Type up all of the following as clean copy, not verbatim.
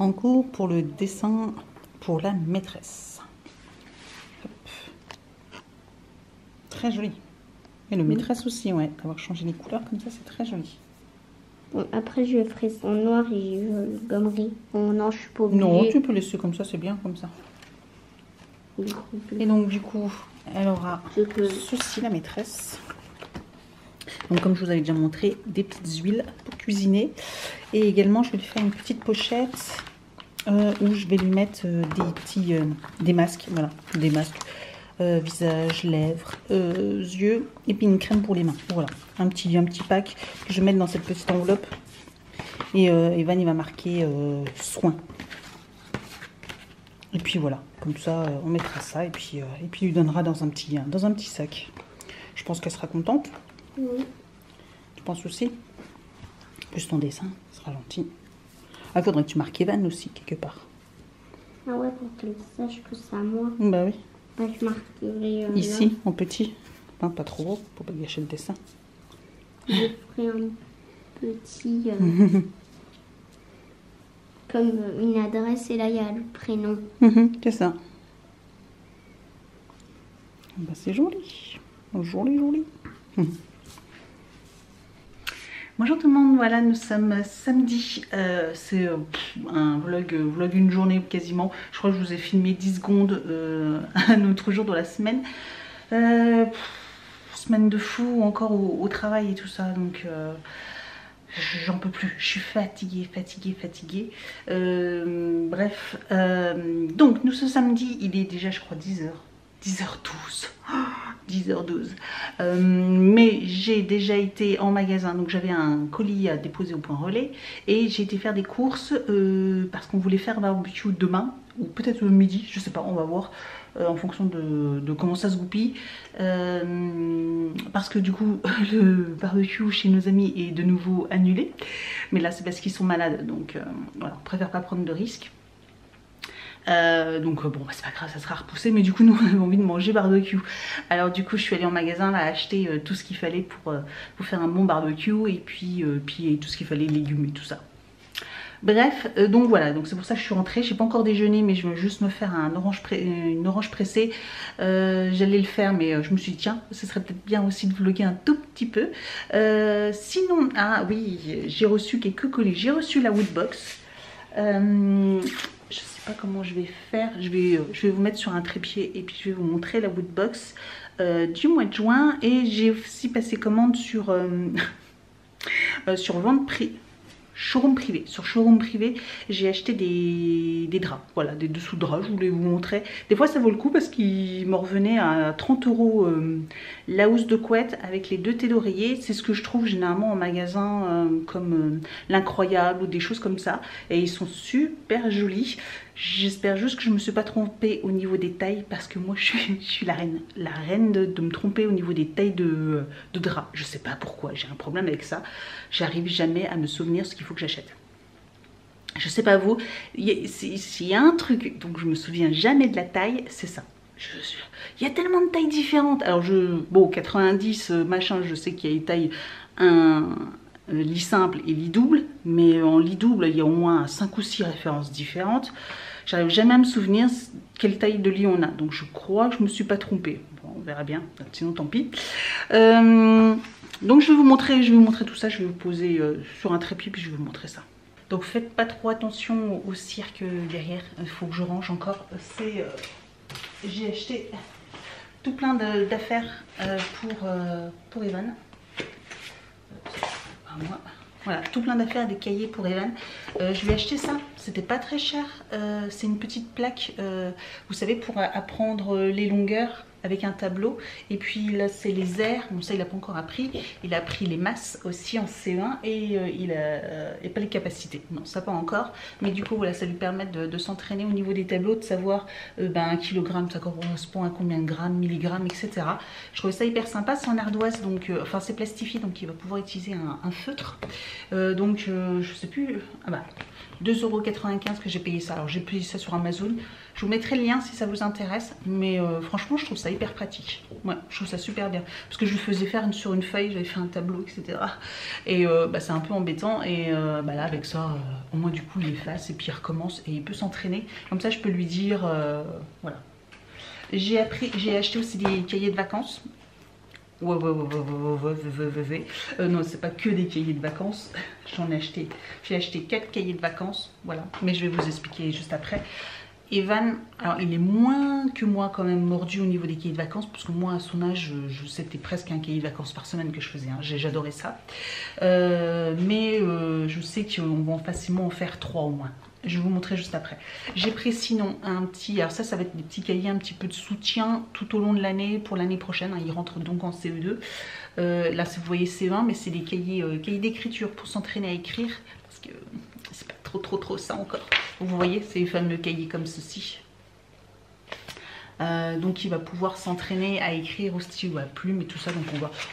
en cours pour le dessin pour la maîtresse. Hop. Très joli. Et le maîtresse aussi, ouais. Avoir changé les couleurs comme ça, c'est très joli. Bon, après, je ferai son noir et je le gommerai. Bon, non, je suis pas obligée. Non, tu peux laisser comme ça, c'est bien comme ça. Et donc, du coup, elle aura ceci, la maîtresse. Donc, comme je vous avais déjà montré, des petites huiles pour cuisiner. Et également, je vais lui faire une petite pochette où je vais lui mettre des masques. Voilà, des masques. Visage, lèvres, yeux et puis une crème pour les mains. Voilà, un petit pack que je vais mettre dans cette petite enveloppe. Et Evan, il va marquer soin. Et puis voilà, comme ça, on mettra ça et puis il lui donnera dans un petit sac. Je pense qu'elle sera contente. Oui. Tu penses aussi? Plus ton dessin sera gentil. Ah, il faudrait que tu marques Evan aussi, quelque part. Ah ouais, pour qu'elle sache que c'est à moi. Bah oui. Bah, je marquerai ici, là. en petit. Hein, pas trop gros, pour pas gâcher le dessin. Je ferai un petit... comme une adresse et là, il y a le prénom. C'est ça. Bah, c'est joli. Joli, joli. Bonjour tout le monde, voilà, nous sommes samedi, c'est un vlog une journée quasiment. Je crois que je vous ai filmé 10 secondes un autre jour de la semaine. Semaine de fou, encore au travail et tout ça, donc j'en peux plus, je suis fatiguée. Bref, donc nous ce samedi, il est déjà je crois 10h12. 10h12. Mais j'ai déjà été en magasin, donc j'avais un colis à déposer au point relais et j'ai été faire des courses parce qu'on voulait faire un barbecue demain ou peut-être midi, je sais pas, on va voir en fonction de comment ça se goupille. Parce que du coup le barbecue chez nos amis est de nouveau annulé, mais là c'est parce qu'ils sont malades, donc voilà, on préfère pas prendre de risques. Donc bon bah, c'est pas grave, ça sera repoussé, mais du coup nous on avait envie de manger barbecue. Alors du coup je suis allée en magasin là acheter tout ce qu'il fallait pour faire un bon barbecue et puis tout ce qu'il fallait, légumes et tout ça. Bref, donc voilà, donc c'est pour ça que je suis rentrée. J'ai pas encore déjeuné, mais je vais juste me faire une orange pressée. J'allais le faire, mais je me suis dit tiens, ce serait peut-être bien aussi de vlogger un tout petit peu. Sinon, ah oui, j'ai reçu quelques colis. J'ai reçu la Woodbox. Je sais pas comment je vais faire. Je vais vous mettre sur un trépied et puis je vais vous montrer la Woodbox du mois de juin. Et j'ai aussi passé commande sur vente prix. Showroom privé. Sur showroom privé, j'ai acheté des draps. Voilà, des dessous de draps, je voulais vous montrer. Des fois, ça vaut le coup parce qu'il me revenait à 30 € la housse de couette avec les 2 thés d'oreiller. C'est ce que je trouve généralement en magasin comme l'Incroyable ou des choses comme ça. Et ils sont super jolis. J'espère juste que je ne me suis pas trompée au niveau des tailles parce que moi je suis la reine de me tromper au niveau des tailles de drap. Je sais pas pourquoi, j'ai un problème avec ça. J'arrive jamais à me souvenir ce qu'il faut que j'achète. Je sais pas vous, s'il y a un truc dont je me souviens jamais de la taille, c'est ça. Il y a tellement de tailles différentes. Alors bon 90 machin, je sais qu'il y a les tailles lit simple et lit double, mais en lit double il y a au moins 5 ou 6 références différentes. J'arrive jamais à me souvenir quelle taille de lit on a, donc je crois que je me suis pas trompée. Bon, on verra bien, sinon tant pis. Donc je vais vous montrer tout ça, je vais vous poser sur un trépied puis je vais vous montrer ça. Donc faites pas trop attention au cirque derrière, il faut que je range encore. J'ai acheté tout plein d'affaires pour Evan. Voilà, tout plein d'affaires, des cahiers pour Evan. Je lui ai acheté ça, c'était pas très cher. C'est une petite plaque, vous savez, pour apprendre les longueurs avec un tableau. Et puis là, c'est les airs. Bon, ça, il n'a pas encore appris. Il a appris les masses aussi en C1 et pas les capacités. Non, ça pas encore. Mais du coup, voilà, ça lui permet de s'entraîner au niveau des tableaux, de savoir un kilogramme, ça correspond à combien de grammes, milligrammes, etc. Je trouvais ça hyper sympa. C'est en ardoise, donc, enfin, c'est plastifié, donc il va pouvoir utiliser un feutre. Je sais plus. Ah bah. 2,95 € que j'ai payé ça. Alors j'ai payé ça sur Amazon. Je vous mettrai le lien si ça vous intéresse, mais franchement je trouve ça hyper pratique. Ouais, je trouve ça super bien, parce que je le faisais faire sur une feuille, j'avais fait un tableau, etc. Et c'est un peu embêtant, et là avec ça, au moins du coup il efface et puis il recommence et il peut s'entraîner. Comme ça je peux lui dire, voilà. J'ai acheté aussi des cahiers de vacances. Non, c'est pas que des cahiers de vacances. J'ai acheté 4 cahiers de vacances, voilà. Mais je vais vous expliquer juste après. Evan, alors il est moins que moi quand même mordu au niveau des cahiers de vacances, parce que moi à son âge, c'était presque un cahier de vacances par semaine que je faisais, hein. J'adorais ça. Mais je sais qu'on va facilement en faire 3 au moins. Je vais vous montrer juste après. J'ai pris sinon un petit, alors ça va être des petits cahiers un petit peu de soutien tout au long de l'année, pour l'année prochaine, hein. Il rentre donc en CE2. Là vous voyez C1, mais c'est des cahiers d'écriture pour s'entraîner à écrire, parce que c'est pas trop ça encore. Vous voyez, c'est les fameux cahiers comme ceci. Donc il va pouvoir s'entraîner à écrire au stylo à plume et tout ça. Donc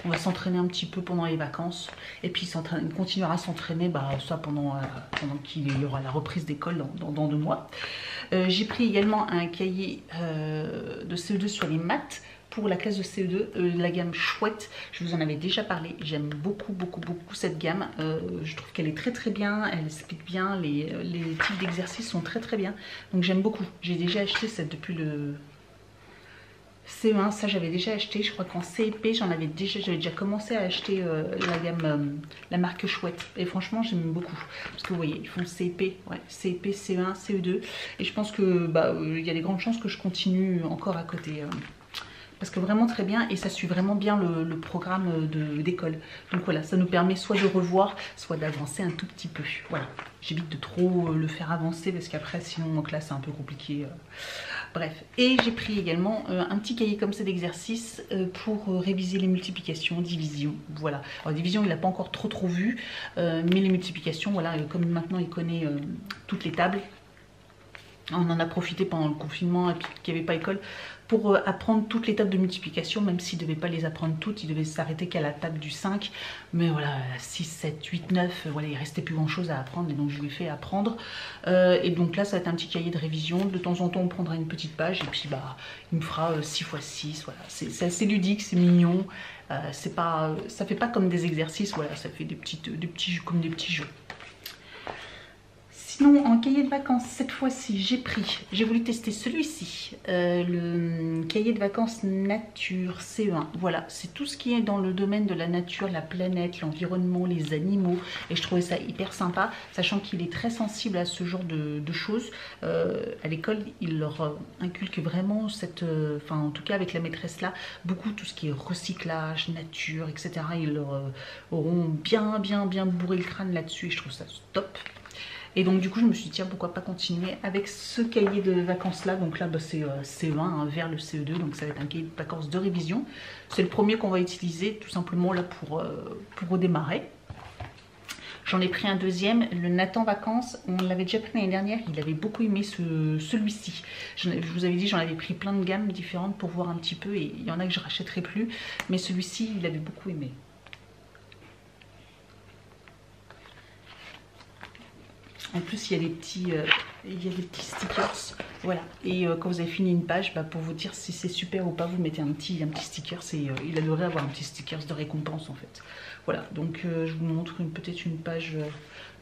on va s'entraîner un petit peu pendant les vacances. Et puis il continuera à s'entraîner soit pendant qu'il y aura la reprise d'école dans 2 mois. J'ai pris également un cahier de CE2 sur les maths. Pour la classe de CE2, la gamme Chouette, je vous en avais déjà parlé, j'aime beaucoup cette gamme, je trouve qu'elle est très bien, elle explique bien, les types d'exercices sont très bien, donc j'aime beaucoup. J'ai déjà acheté cette depuis le CE1, ça j'avais déjà acheté, je crois qu'en CEP j'avais déjà commencé à acheter la gamme, la marque Chouette, et franchement j'aime beaucoup, parce que vous voyez, ils font CEP, ouais, CEP, CE1, CE2, et je pense que il y a des grandes chances que je continue encore à côté. Parce que vraiment très bien, et ça suit vraiment bien le programme d'école. Donc voilà, ça nous permet soit de revoir, soit d'avancer un tout petit peu. Voilà, j'évite de trop le faire avancer, parce qu'après sinon en classe c'est un peu compliqué. Bref, et j'ai pris également un petit cahier comme ça d'exercice pour réviser les multiplications, divisions. Voilà, alors division il n'a pas encore trop vu, mais les multiplications, voilà, comme maintenant il connaît toutes les tables, on en a profité pendant le confinement et puis qu'il n'y avait pas école pour apprendre toutes les tables de multiplication, même s'il ne devait pas les apprendre toutes, il devait s'arrêter qu'à la table du 5. Mais voilà, 6, 7, 8, 9, voilà, il ne restait plus grand chose à apprendre, et donc je lui ai fait apprendre. Et donc là, ça va être un petit cahier de révision. De temps en temps, on prendra une petite page, et puis il me fera 6 x 6. Voilà. C'est assez ludique, c'est mignon. Ça fait pas comme des exercices, voilà, ça fait des petits jeux, comme des petits jeux. Sinon, en cahier de vacances, cette fois-ci, j'ai voulu tester celui-ci, le cahier de vacances nature CE1. Voilà, c'est tout ce qui est dans le domaine de la nature, la planète, l'environnement, les animaux. Et je trouvais ça hyper sympa, sachant qu'il est très sensible à ce genre de choses. À l'école, il leur inculque vraiment en tout cas avec la maîtresse là, beaucoup tout ce qui est recyclage, nature, etc. Ils leur auront bien bourré le crâne là-dessus, et je trouve ça top. Et donc du coup je me suis dit tiens, pourquoi pas continuer avec ce cahier de vacances là. Donc là c'est CE1 hein, vers le CE2, donc ça va être un cahier de vacances de révision. C'est le premier qu'on va utiliser tout simplement là pour redémarrer. J'en ai pris un deuxième, le Nathan Vacances, on l'avait déjà pris l'année dernière, il avait beaucoup aimé celui-ci. Je vous avais dit, j'en avais pris plein de gammes différentes pour voir un petit peu, et il y en a que je rachèterai plus, mais celui-ci il avait beaucoup aimé. En plus, il y a des petits stickers, voilà. Et quand vous avez fini une page, pour vous dire si c'est super ou pas, vous mettez un petit sticker. Il adorait avoir un petit sticker de récompense en fait. Voilà, donc je vous montre peut-être une page,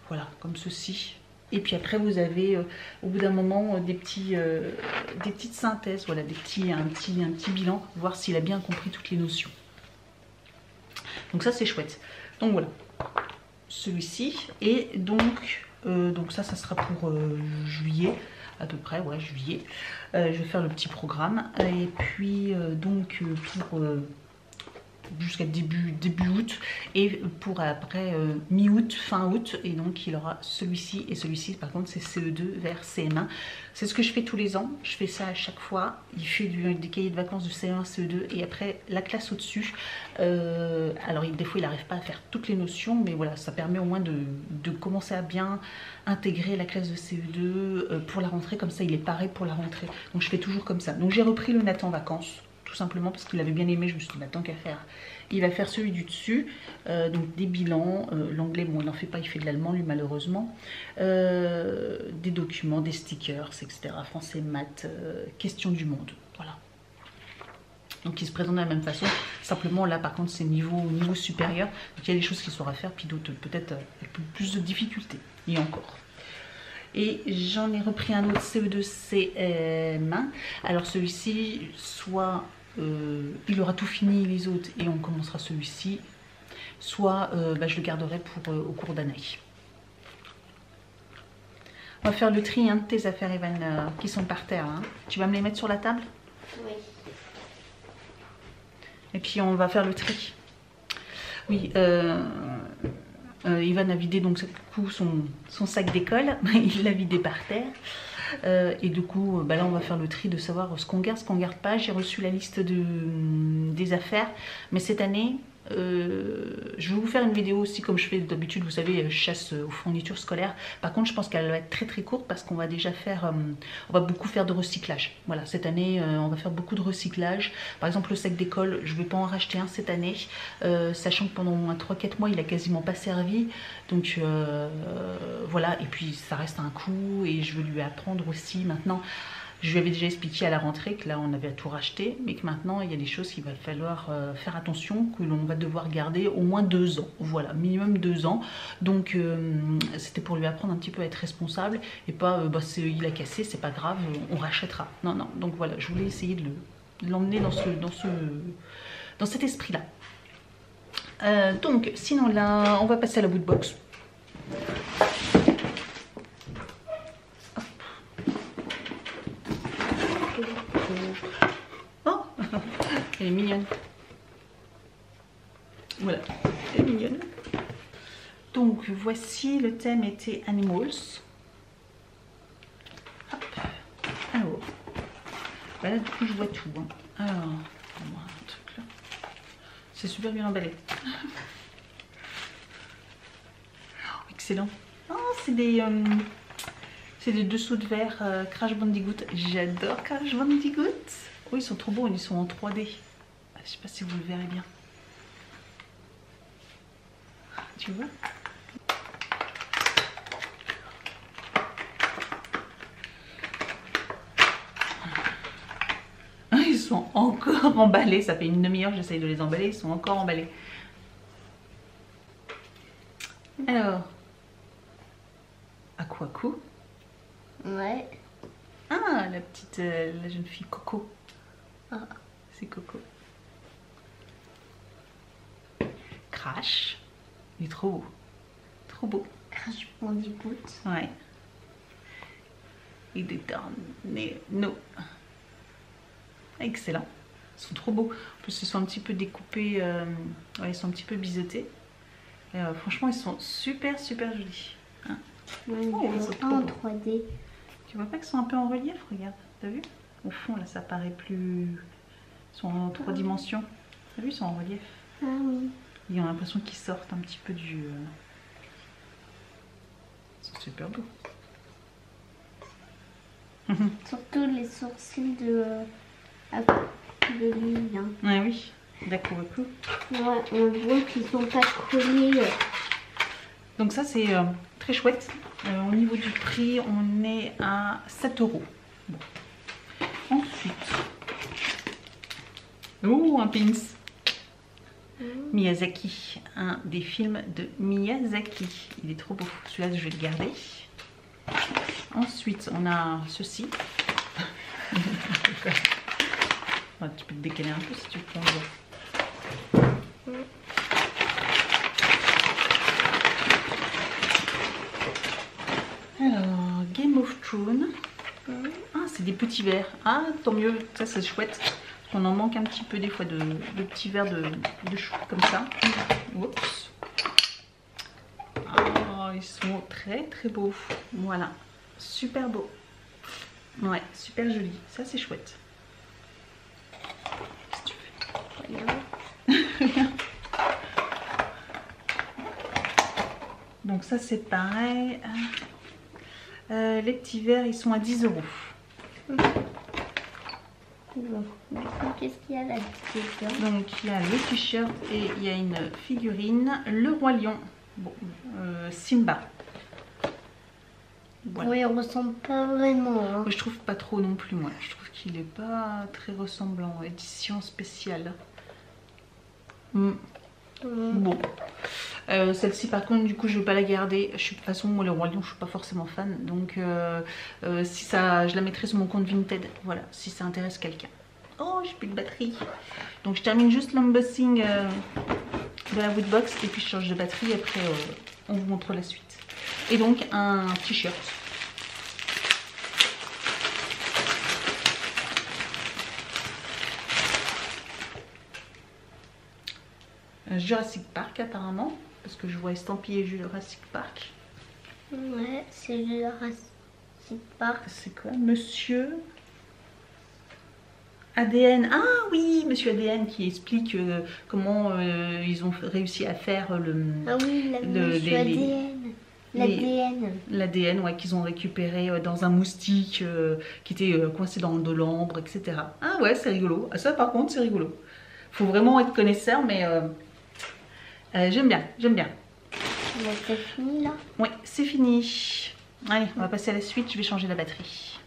voilà, comme ceci. Et puis après, vous avez au bout d'un moment des petites synthèses, voilà, un petit bilan, voir s'il a bien compris toutes les notions. Donc ça, c'est chouette. Donc voilà, celui-ci, et donc ça sera pour juillet à peu près, ouais, juillet. Je vais faire le petit programme, et puis pour jusqu'à début août, et pour après mi-août, fin août, et donc il aura celui-ci et celui-ci. Par contre c'est CE2 vers CM1. C'est ce que je fais tous les ans, je fais ça à chaque fois. Il fait des cahiers de vacances de CE1, CE2, et après la classe au-dessus. Alors des fois il n'arrive pas à faire toutes les notions, mais voilà, ça permet au moins de commencer à bien intégrer la classe de CE2 pour la rentrée, comme ça il est paré pour la rentrée. Donc je fais toujours comme ça. Donc j'ai repris le Nathan Vacances, tout simplement parce qu'il avait bien aimé. Je me suis dit, bah, tant qu'à faire, il va faire celui du dessus. Donc des bilans, l'anglais, bon, il n'en fait pas, il fait de l'allemand, lui, malheureusement. Des documents, des stickers, etc. Français, maths, questions du monde. Voilà. Donc il se présente de la même façon. Simplement, là, par contre, c'est niveau supérieur. Donc il y a des choses qu'il saura faire, puis d'autres, peut-être, avec plus de difficultés. Et encore. Et j'en ai repris un autre CE2 CM1. Alors celui-ci, soit il aura tout fini les autres et on commencera celui-ci, soit je le garderai pour au cours d'année. On va faire le tri de tes affaires, Evan, qui sont par terre. Hein. Tu vas me les mettre sur la table? Oui. Et puis on va faire le tri. Oui, Ivan a vidé donc du coup son sac d'école, il l'a vidé par terre. Et du coup, là on va faire le tri de savoir ce qu'on garde pas. J'ai reçu la liste des affaires, mais cette année, je vais vous faire une vidéo aussi comme je fais d'habitude, vous savez, chasse aux fournitures scolaires. Par contre, je pense qu'elle va être très courte parce qu'on va déjà faire, on va beaucoup faire de recyclage. Voilà, cette année, on va faire beaucoup de recyclage. Par exemple, le sac d'école, je ne vais pas en racheter un cette année, sachant que pendant au moins 3-4 mois, il a quasiment pas servi. Donc voilà, et puis ça reste un coût et je veux lui apprendre aussi maintenant. Je lui avais déjà expliqué à la rentrée que là on avait à tout racheter, mais que maintenant il y a des choses qu'il va falloir faire attention, que l'on va devoir garder au moins 2 ans, voilà, minimum 2 ans. Donc c'était pour lui apprendre un petit peu à être responsable et pas il a cassé, c'est pas grave, on rachètera. Non, non, donc voilà, je voulais essayer de l'emmener dans cet esprit-là. Donc sinon là, on va passer à la boot box. Oh, elle est mignonne. Voilà, elle est mignonne. Donc voici, le thème était Animals. Hop. Alors, là du coup je vois tout. Hein. Alors, on va un truc là. C'est super bien emballé. Oh, excellent. Oh, c'est des dessous de verre Crash Bandicoot. J'adore Crash Bandicoot. Oh, ils sont trop beaux, ils sont en 3D. Je sais pas si vous le verrez bien. Tu vois? Ils sont encore emballés. Ça fait une demi-heure que j'essaye de les emballer. Ils sont encore emballés. Alors, Aquaco. Ouais. Ah, la petite, la jeune fille Coco. Ah. C'est Coco. Crash. Il est trop beau. Trop beau. Crash Bandicoot. Ouais. Et des tornado. Excellent. Ils sont trop beaux. En plus, ils sont un petit peu découpés. Ouais, ils sont un petit peu biseautés. Et, franchement, ils sont super jolis. Hein. Ouais, Oh, ils sont trop en beaux. 3D. Tu vois pas qu'ils sont un peu en relief? Regarde. T'as vu? Au fond, là, ça paraît plus... Ils sont en 3 dimensions. T'as vu? Ils sont en relief. Ah oui. Ils ont l'impression qu'ils sortent un petit peu du... Ils sont super beaux. Surtout les sourcils de lui. Hein. Ouais, oui. D'accord, beaucoup. Ouais, on voit qu'ils sont pas collés. Donc ça, c'est très chouette. Au niveau du prix, on est à 7 €. Bon. Ensuite... Oh, un pins. Miyazaki, un des films de Miyazaki. Il est trop beau. Celui-là, je vais le garder. Ensuite, on a ceci. Ouais, tu peux te décaler un peu si tu veux. Alors, Game of Thrones. Ah, c'est des petits verres. Ah, tant mieux. Ça, c'est chouette. On en manque un petit peu des fois de petits verres de chou comme ça. Oups. Oh, ils sont très beaux. Voilà, super beaux. Ouais, super joli. Ça, c'est chouette. Qu'est-ce que tu fais? Donc ça, c'est pareil. Les petits verres, ils sont à 10 €. qu'est-ce qu'il y a là-dessus? Donc il y a le t-shirt et il y a une figurine, le roi lion, bon, Simba. Voilà. Oui, on ressemble pas vraiment. Hein. Moi, je trouve pas trop non plus, moi. Je trouve qu'il est pas très ressemblant. Édition spéciale. Bon. Celle-ci, par contre, du coup, je vais pas la garder. De toute façon, moi, le roi lion, je suis pas forcément fan. Donc, si ça, je la mettrai sur mon compte Vinted. Voilà, si ça intéresse quelqu'un. Oh, j'ai plus de batterie. Donc, je termine juste l'unboxing de la Woodbox et puis je change de batterie. Après, on vous montre la suite. Et donc, un t-shirt. Jurassic Park apparemment, parce que je vois estampillé Jurassic Park. Ouais, c'est Jurassic Park. C'est quoi, monsieur ADN? Ah oui, monsieur ADN qui explique comment ils ont réussi à faire le... Ah oui, monsieur ADN. L'ADN, ouais, qu'ils ont récupéré dans un moustique qui était coincé dans de l'ambre, etc. Ah ouais, c'est rigolo. Ah, ça par contre, c'est rigolo. Faut vraiment être connaisseur, mais... j'aime bien, j'aime bien. C'est fini là? Oui, c'est fini. Allez, on va passer à la suite, je vais changer la batterie.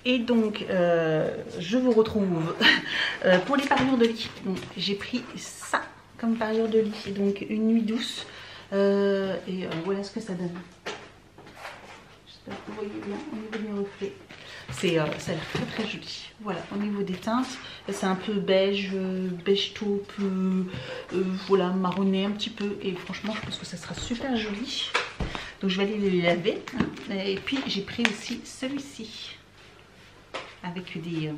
Et donc, je vous retrouve pour les parures de lit. J'ai pris ça comme parure de lit, donc une nuit douce. Et voilà ce que ça donne. J'espère que vous voyez bien au niveau des reflets. Ça a l'air très très joli. Voilà, au niveau des teintes, c'est un peu beige, beige taupe, voilà, marronné un petit peu. Et franchement, je pense que ça sera super joli. Donc je vais aller les laver. Et puis j'ai pris aussi celui-ci. Avec des...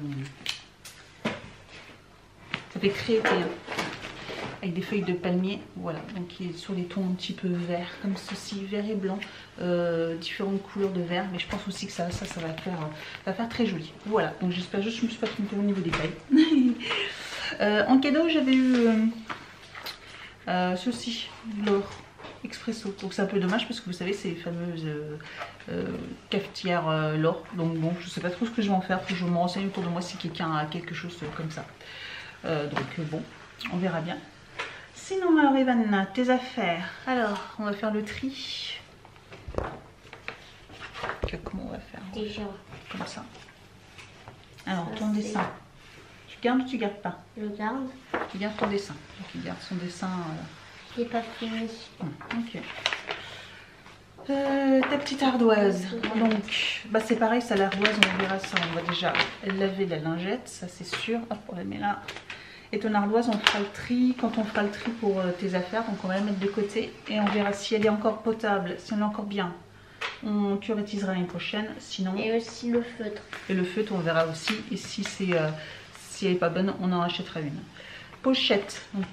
ça fait créer avec des feuilles de palmier, voilà, donc il est sur les tons un petit peu vert, comme ceci, vert et blanc, différentes couleurs de vert, mais je pense aussi que ça va faire très joli. Voilà, donc j'espère juste que je ne me suis pas trompée au niveau des tailles. En cadeau, j'avais eu ceci, l'or expresso, donc c'est un peu dommage parce que vous savez, c'est les fameuses cafetières l'or, donc bon, je sais pas trop ce que je vais en faire, faut que je me renseigne autour de moi si quelqu'un a quelque chose comme ça. Donc bon, on verra bien. Sinon, alors Evan, tes affaires. Alors, on va faire le tri. Comment on va faire? Déjà. Comme ça. Alors, ton dessin. Tu gardes ou tu gardes pas? Je garde. Tu gardes ton dessin. Donc, il garde son dessin. J'ai pas fini. Ok. Ta petite ardoise. Donc, bah c'est pareil, ça l'ardoise, on verra ça. On va déjà laver la lingette, ça c'est sûr. Hop, on la met là. Et ton ardoise, on fera le tri quand on fera le tri pour tes affaires. Donc on va la mettre de côté et on verra si elle est encore potable, si elle est encore bien. Tu réutiliseras l'année prochaine, sinon... Et aussi le feutre. Et le feutre, on verra aussi. Et si elle n'est pas bonne, on en rachètera une. Pochette. Donc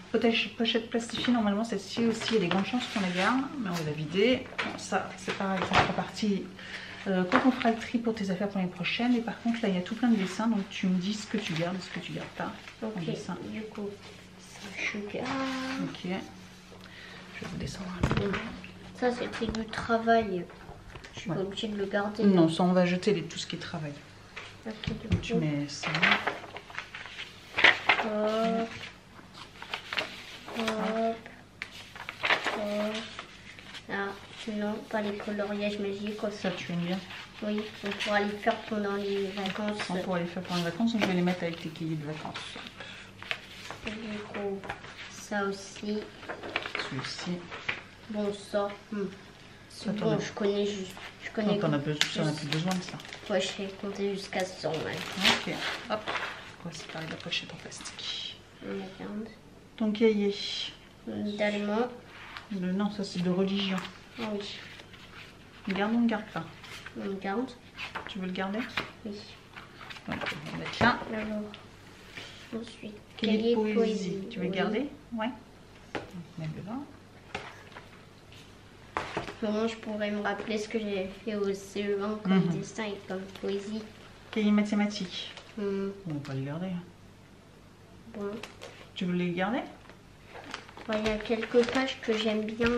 pochette plastifiée, normalement celle-ci aussi, il y a des grandes chances qu'on la garde. Mais on va la vider. Bon, ça, c'est pareil, ça fera partie... quand on fera le tri pour tes affaires pour l'année prochaine. Et par contre là il y a tout plein de dessins, donc tu me dis ce que tu gardes et ce que tu gardes pas. Ok, du coup ça je garde. Ok, je vais vous descendre un peu. Ça c'était du travail, je suis pas obligée de le garder. Non, ça on va jeter tout ce qui est travail. Okay, donc tu mets ça. Hop. Hop. Hop. Ah, non, pas les coloriages magiques. Ça tu aimes bien? Oui, on pourra les faire pendant les vacances. On pourra les faire pendant les vacances, donc je vais les mettre avec tes cahiers de vacances. Et du coup, ça aussi. Celui-ci. Bon, ça. C'est bon, je connais juste. Je connais. Non, t'en as plus besoin de ça. Ouais, je sais compter jusqu'à 100. Ouais. Ok, hop. Ouais, c'est pareil, la pochette en plastique. Regarde. Ton cahier. D'allemand. Non, ça c'est de religion. Ah oui. On garde ou on ne garde pas? On garde. Tu veux le garder? Oui. Ok, on va mettre là. Alors, ensuite, cahier de poésie. Tu veux le garder? Ouais. Mets-le là. Comment je pourrais me rappeler ce que j'ai fait au CE1 comme dessin et comme poésie? Cahier mathématiques. On va pas les garder. Bon. Tu veux les garder? Il y a quelques pages que j'aime bien.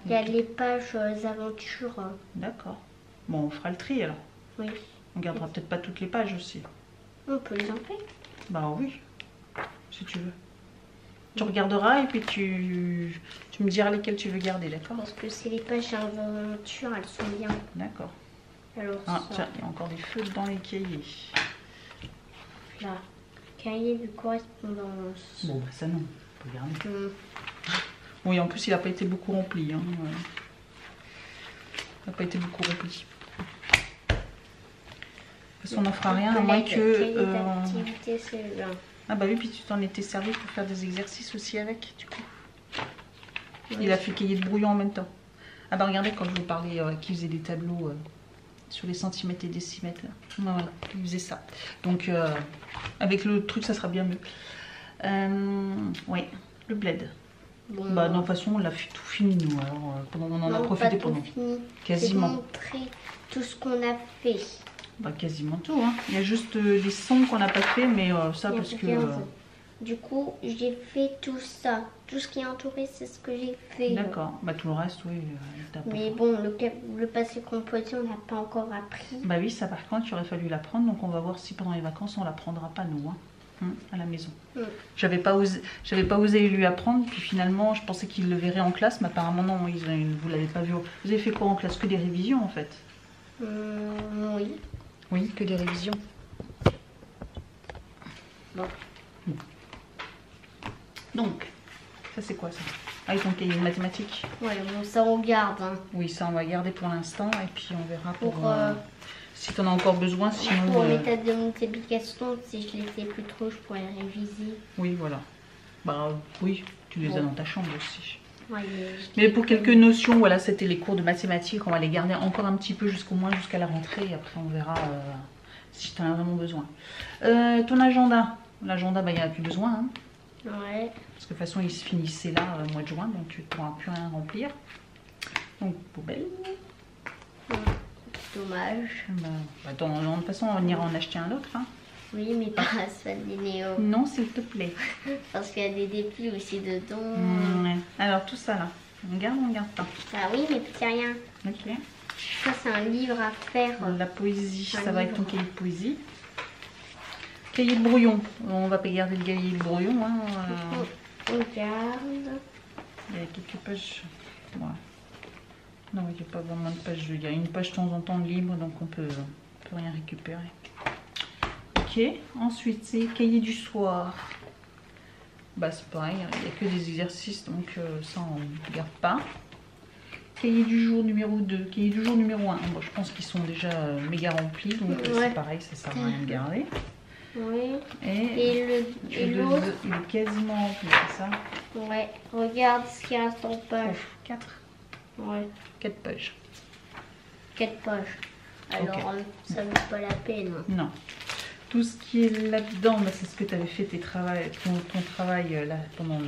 Il y a les pages aventures. D'accord. Bon, on fera le tri alors. Oui. On gardera peut-être pas toutes les pages aussi. On peut les enlever. Bah oui, si tu veux. Tu regarderas et puis tu me diras lesquelles tu veux garder, d'accord? Parce que c'est les pages aventure, elles sont bien. D'accord. Alors, Ah, tiens, il y a encore des feuilles dans les cahiers. Là, cahier de correspondance. Bon, bah ça non, on peut garder. Hum. Oui, en plus, il n'a pas été beaucoup rempli. Hein. Il n'a pas été beaucoup rempli. De toute façon, on n'en fera rien à moins que... d'activité, c'est là. Ah bah oui, puis tu t'en étais servi pour faire des exercices aussi avec, du coup. Oui. Il a fait cahier de brouillon en même temps. Ah bah regardez, quand je vous parlais qu'il faisait des tableaux sur les centimètres et décimètres. Là. Voilà, il faisait ça. Donc, avec le truc, ça sera bien mieux. Oui, le bled. Bon, Bah non, de toute façon, on l'a tout fini, nous. Alors, on en a profité pour pendant. Fini. Quasiment. Montrer tout ce qu'on a fait. Bah quasiment tout. Hein. Il y a juste les sons qu'on n'a pas fait, mais ça parce que... Du coup, j'ai fait tout ça. Tout ce qui est entouré, c'est ce que j'ai fait. D'accord. Bah tout le reste, oui. Mais bon, le passé composé, on n'a pas encore appris. Bah oui, ça par contre, il aurait fallu l'apprendre. Donc on va voir si pendant les vacances, on l'apprendra pas, nous, hein, à la maison. J'avais pas osé lui apprendre. Puis finalement, je pensais qu'il le verrait en classe. Mais apparemment, non, vous l'avez pas vu. Vous avez fait quoi en classe? Que des révisions, en fait? Oui. Oui, que des révisions. Bon. Donc, ça c'est quoi ça? Ah, ils ont cahier de mathématiques. Ouais, bon, ça on garde. Hein. Oui, ça on va garder pour l'instant et puis on verra pour si tu en as encore besoin. Sinon, pour méthode de multiplication, si je les sais plus trop, je pourrais réviser. Oui, voilà. Bah oui, tu les as dans ta chambre aussi. Ouais, mais pour quelques notions, voilà, c'était les cours de mathématiques. On va les garder encore un petit peu jusqu'à la rentrée et après on verra si tu en as vraiment besoin. Ton agenda, l'agenda, bah il n'y en a plus besoin. Hein. Ouais. Parce que de toute façon, il se finissait là au mois de juin, donc tu ne pourras plus rien remplir. Donc, poubelle. Dommage. Bah, de toute façon, on ira en acheter un autre. Hein. Oui, mais pas à Spadineo. Non, s'il te plaît. Parce qu'il y a des défis aussi dedans. Ouais. Alors, tout ça là, on garde pas? Ah oui, mais c'est rien. Ok. Ça, c'est un livre à faire. La poésie, ça va être ton cahier de poésie. Cahier de brouillon. On va pas garder le cahier de brouillon. Hein. On garde. Il y a quelques pages. Ouais. Non, il n'y a pas vraiment de pages. Il y a une page de temps en temps libre, donc on peut rien récupérer. Ok. Ensuite, c'est cahier du soir. Bah, c'est pareil, il n'y a que des exercices, donc ça, on ne garde pas. Cahier du jour numéro 2, cahier du jour numéro 1. Bon, je pense qu'ils sont déjà méga remplis, donc c'est pareil, ça sert à rien de garder. Oui. Et l'autre, il est quasiment rempli, c'est ça? Ouais, regarde ce qu'il y a en page. 4. Ouais. 4 pages. 4 pages. Alors, okay. Ça vaut pas la peine. Non. Tout ce qui est là-dedans, bah, c'est ce que tu avais fait ton travail là pendant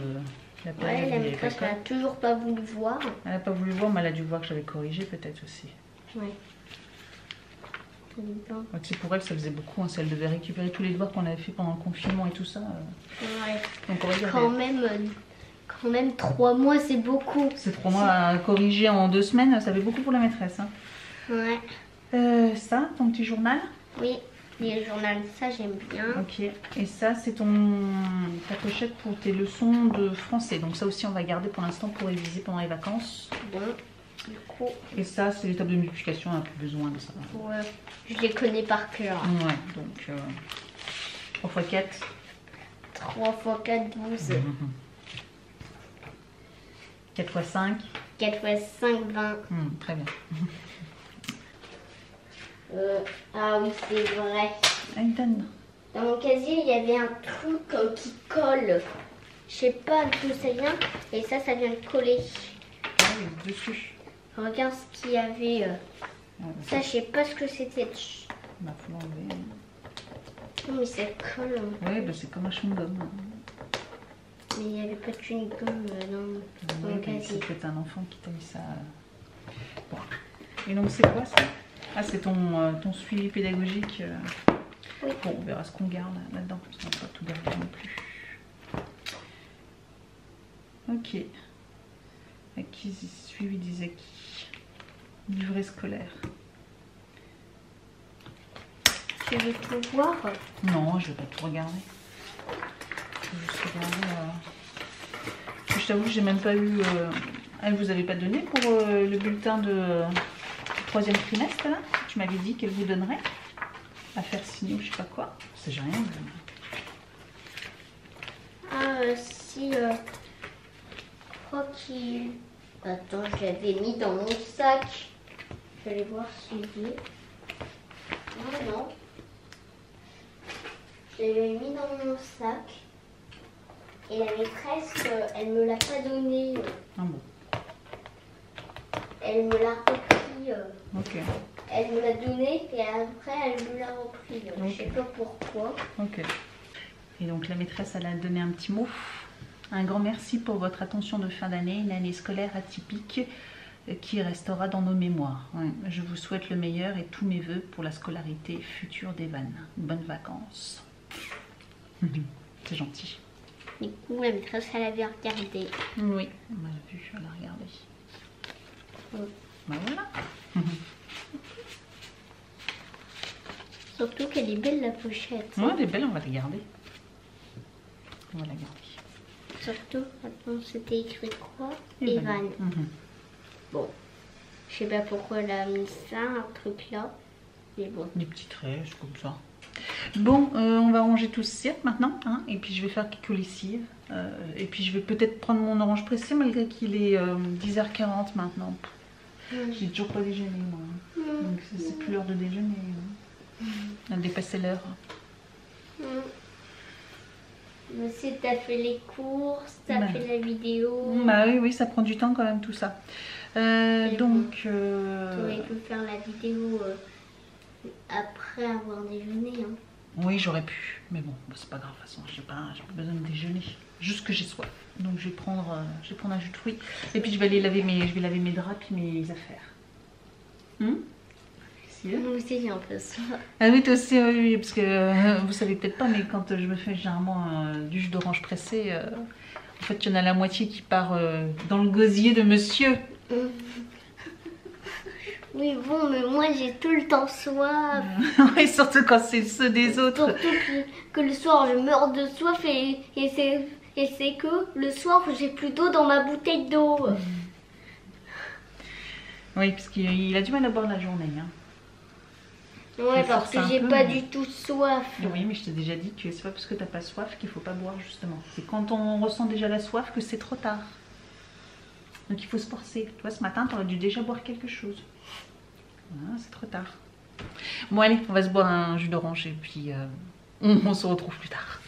la période. Ouais, la maîtresse n'a toujours pas voulu voir. Elle n'a pas voulu voir, mais elle a dû voir que j'avais corrigé peut-être aussi. Ouais. C'est pour elle que ça faisait beaucoup, hein, si elle devait récupérer tous les devoirs qu'on avait fait pendant le confinement et tout ça. Ouais. Donc quand même 3 mois, c'est beaucoup. C'est 3 mois à corriger en 2 semaines, ça fait beaucoup pour la maîtresse. Hein. Ouais. Ça, ton petit journal? Oui, les journaux, ça j'aime bien. Ok. Et ça, c'est ta pochette pour tes leçons de français. Donc ça aussi, on va garder pour l'instant pour réviser pendant les vacances. Bon. Du coup, et ça, c'est les tables de multiplication, on n'a plus besoin de ça. Ouais, je les connais par cœur. Ouais, donc 3 x 4. 3 x 4, 12. 4 x 5. 4 x 5, 20. Très bien. Ah oui, c'est vrai. Ayton. Dans mon casier, il y avait un truc qui colle. Je sais pas d'où ça vient. Et ça vient de coller. Ah oui, dessus. Regarde ce qu'il y avait. Ça, je sais pas ce que c'était. Bah, faut l'enlever. Non, mais ça colle. Oui, bah, c'est comme un chewing-gum. Mais il n'y avait pas de chewing-gum dans mon casier. C'est peut-être un enfant qui t'a mis ça. Bon. Et donc, c'est quoi ça? Ah, c'est ton suivi pédagogique. Oui. Bon, on verra ce qu'on garde là-dedans, parce qu'on ne va pas tout garder non plus. Ok. Suivi des acquis. Livret scolaire. Tu veux tout voir? Non, je vais pas tout regarder. faut juste regarder. Je t'avoue, j'ai même pas eu. Elle vous avait pas donné pour le bulletin de troisième trimestre là. Tu m'avais dit qu'elle vous donnerait à faire signer ou je sais pas quoi. C'est rien. Si. Je crois qu'il. Attends, je l'avais mis dans mon sac. Je vais aller voir s'il y est. Non. Je l'avais mis dans mon sac. Et la maîtresse, elle me l'a pas donné. Ah bon. Elle me l'a repris. Ok. Elle me l'a donné et après elle me l'a repris. Okay. Je sais pas pourquoi. Ok. Et donc la maîtresse, elle a donné un petit mot. Un grand merci pour votre attention de fin d'année, une année scolaire atypique qui restera dans nos mémoires. Ouais. Je vous souhaite le meilleur et tous mes voeux pour la scolarité future d'Evan. Bonnes vacances. C'est gentil. Du coup, la maîtresse, elle avait regardé. Oui, on a vu, elle a regardé. Oui. Ben voilà. Surtout qu'elle est belle la pochette. Ouais, elle est belle, on va la garder. On va la garder. Surtout, attends, c'était écrit quoi? Evan. Bon, je sais pas pourquoi elle a mis ça, un truc là. Mais bon. Des petits traits, c'est comme ça. Bon, on va ranger tout ce cirque maintenant, hein, et puis je vais faire quelques lessives. Et puis je vais peut-être prendre mon orange pressé malgré qu'il est 10h40 maintenant. J'ai toujours pas déjeuné moi. Donc c'est plus l'heure de déjeuner. Elle a dépassé l'heure. Monsieur, t'as fait les courses, t'as fait la vidéo. Bah oui, ça prend du temps quand même tout ça. Donc... Tu aurais pu faire la vidéo après avoir déjeuné. Hein. Oui, j'aurais pu. Mais bon, c'est pas grave, de toute façon, j'ai pas besoin de déjeuner. Juste que j'ai soif. Donc je vais prendre un jus de fruits. Et puis je vais laver mes draps et mes affaires. Moi aussi j'ai un peu soif. Ah oui, toi aussi, oui, parce que vous savez peut-être pas, mais quand je me fais généralement du jus d'orange pressé, en fait, il y en a la moitié qui part dans le gosier de monsieur. Oui, bon, mais moi j'ai tout le temps soif. Oui, surtout quand c'est ceux des autres. Surtout que le soir je meurs de soif et c'est que le soir j'ai plus d'eau dans ma bouteille d'eau. Oui, parce qu'il a du mal à boire la journée. Hein. Ouais, parce que j'ai pas du tout soif. Oui, mais je t'ai déjà dit que c'est pas parce que t'as pas soif qu'il faut pas boire justement. C'est quand on ressent déjà la soif que c'est trop tard. Donc il faut se forcer. Tu vois, ce matin, tu aurais dû déjà boire quelque chose. Ah, c'est trop tard. Bon allez, on va se boire un jus d'orange et puis on se retrouve plus tard.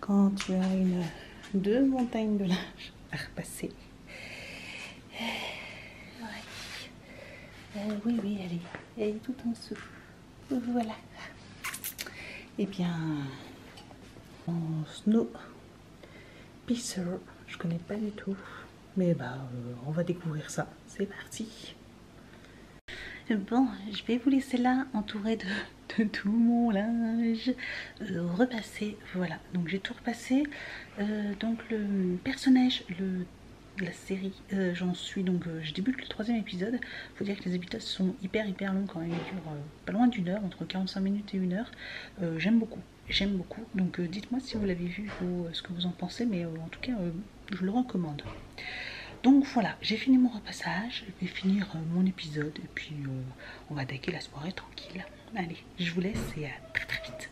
Quand tu as deux montagnes de linge à repasser. Oui, elle est tout en dessous. Voilà. Eh bien, en Snow Pisser, je connais pas du tout. Mais on va découvrir ça. C'est parti. Bon, je vais vous laisser là, entouré de tout mon linge repassé. Voilà, donc j'ai tout repassé. Donc le personnage, la série, j'en suis donc, je débute le 3e épisode. Faut dire que les épisodes sont hyper longs quand même, ils durent pas loin d'1 heure, entre 45 minutes et 1 heure. J'aime beaucoup, donc dites-moi si vous l'avez vu ou ce que vous en pensez, mais en tout cas je le recommande. Donc voilà, j'ai fini mon repassage, je vais finir mon épisode et puis on va attaquer la soirée tranquille. Allez, je vous laisse et à très vite.